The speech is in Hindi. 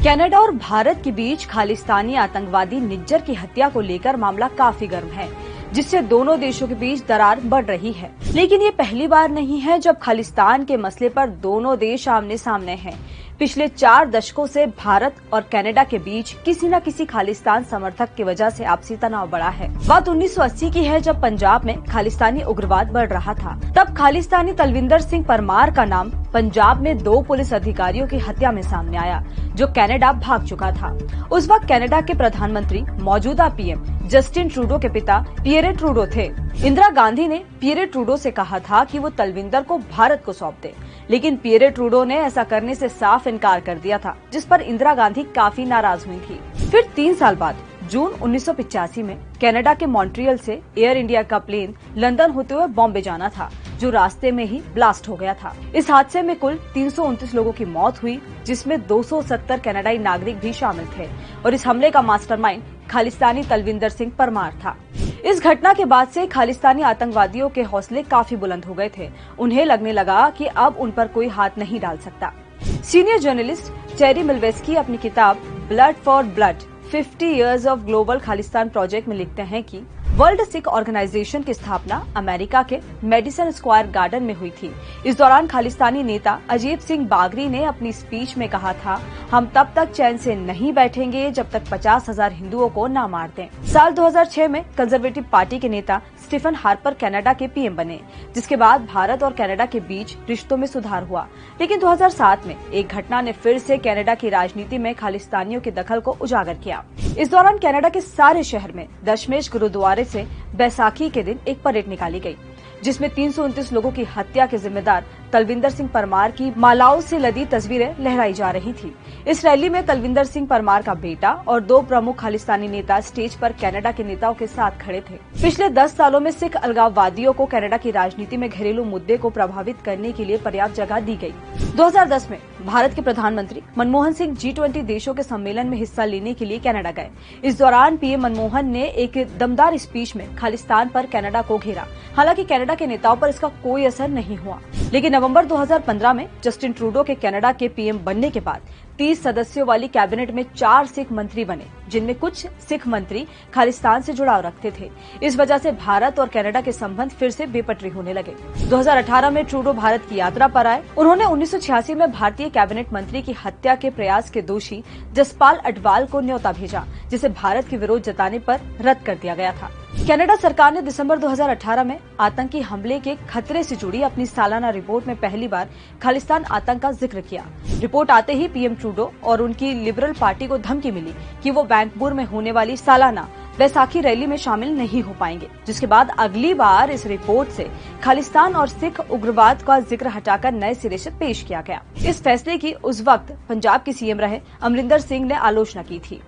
कनाडा और भारत के बीच खालिस्तानी आतंकवादी निज्जर की हत्या को लेकर मामला काफी गर्म है, जिससे दोनों देशों के बीच दरार बढ़ रही है। लेकिन ये पहली बार नहीं है जब खालिस्तान के मसले पर दोनों देश आमने सामने हैं। पिछले 4 दशकों से भारत और कनाडा के बीच किसी न किसी खालिस्तान समर्थक की वजह से आपसी तनाव बढ़ा है। बात 1980 की है, जब पंजाब में खालिस्तानी उग्रवाद बढ़ रहा था। तब खालिस्तानी तलविंदर सिंह परमार का नाम पंजाब में 2 पुलिस अधिकारियों की हत्या में सामने आया, जो कनाडा भाग चुका था। उस वक्त कनाडा के प्रधानमंत्री मौजूदा पीएम जस्टिन ट्रूडो के पिता पियरे ट्रूडो थे। इंदिरा गांधी ने पियरे ट्रूडो से कहा था कि वो तलविंदर को भारत को सौंप दे, लेकिन पियरे ट्रूडो ने ऐसा करने से साफ इनकार कर दिया था, जिस पर इंदिरा गांधी काफी नाराज हुई थी। फिर 3 साल बाद जून 1985 में कनाडा के मॉन्ट्रियल से एयर इंडिया का प्लेन लंदन होते हुए बॉम्बे जाना था, जो रास्ते में ही ब्लास्ट हो गया था। इस हादसे में कुल 329 लोगों की मौत हुई, जिसमें 270 कनाडाई नागरिक भी शामिल थे, और इस हमले का मास्टरमाइंड खालिस्तानी तलविंदर सिंह परमार था। इस घटना के बाद से खालिस्तानी आतंकवादियों के हौसले काफी बुलंद हो गए थे। उन्हें लगने लगा कि अब उन पर कोई हाथ नहीं डाल सकता। सीनियर जर्नलिस्ट टेरी मिलवेस्की अपनी किताब blood for blood 50 Years of Global Khalistan project में लिखते हैं कि वर्ल्ड सिख ऑर्गेनाइजेशन की स्थापना अमेरिका के मेडिसन स्क्वायर गार्डन में हुई थी। इस दौरान खालिस्तानी नेता अजीत सिंह बागरी ने अपनी स्पीच में कहा था, हम तब तक चैन से नहीं बैठेंगे जब तक 50,000 हिंदुओं को न मार दें। साल 2006 में कंजर्वेटिव पार्टी के नेता स्टीफन हार्पर कनाडा के पीएम बने, जिसके बाद भारत और कनाडा के बीच रिश्तों में सुधार हुआ। लेकिन 2007 में एक घटना ने फिर से कनाडा की राजनीति में खालिस्तानियों के दखल को उजागर किया। इस दौरान कनाडा के सारे शहर में दशमेश गुरुद्वारे से बैसाखी के दिन एक परेड निकाली गई, जिसमें 329 लोगों की हत्या के जिम्मेदार तलविंदर सिंह परमार की मालाओं से लदी तस्वीरें लहराई जा रही थी। इस रैली में तलविंदर सिंह परमार का बेटा और 2 प्रमुख खालिस्तानी नेता स्टेज पर कनाडा के नेताओं के साथ खड़े थे। पिछले 10 सालों में सिख अलगाववादियों को कनाडा की राजनीति में घरेलू मुद्दे को प्रभावित करने के लिए पर्याप्त जगह दी गई। 2010 में भारत के प्रधानमंत्री मनमोहन सिंह G20 देशों के सम्मेलन में हिस्सा लेने के लिए कनाडा गए। इस दौरान पीएम मनमोहन ने एक दमदार स्पीच में खालिस्तान पर कनाडा को घेरा। हालांकि कनाडा के नेताओं पर इसका कोई असर नहीं हुआ। लेकिन नवंबर 2015 में जस्टिन ट्रूडो के कनाडा के पीएम बनने के बाद 30 सदस्यों वाली कैबिनेट में 4 सिख मंत्री बने, जिनमें कुछ सिख मंत्री खालिस्तान से जुड़ाव रखते थे। इस वजह से भारत और कनाडा के संबंध फिर से बेपटरी होने लगे। 2018 में ट्रूडो भारत की यात्रा पर आए। उन्होंने 1986 में भारतीय कैबिनेट मंत्री की हत्या के प्रयास के दोषी जसपाल अडवाल को न्योता भेजा, जिसे भारत के विरोध जताने पर रद्द कर दिया गया था। कनाडा सरकार ने दिसंबर 2018 में आतंकी हमले के खतरे से जुड़ी अपनी सालाना रिपोर्ट में पहली बार खालिस्तान आतंक का जिक्र किया। रिपोर्ट आते ही पीएम ट्रूडो और उनकी लिबरल पार्टी को धमकी मिली कि वो वैंकूवर में होने वाली सालाना बैसाखी रैली में शामिल नहीं हो पाएंगे, जिसके बाद अगली बार इस रिपोर्ट से खालिस्तान और सिख उग्रवाद का जिक्र हटाकर नए सिरे से पेश किया गया। इस फैसले की उस वक्त पंजाब के सीएम रहे अमरिंदर सिंह ने आलोचना की थी।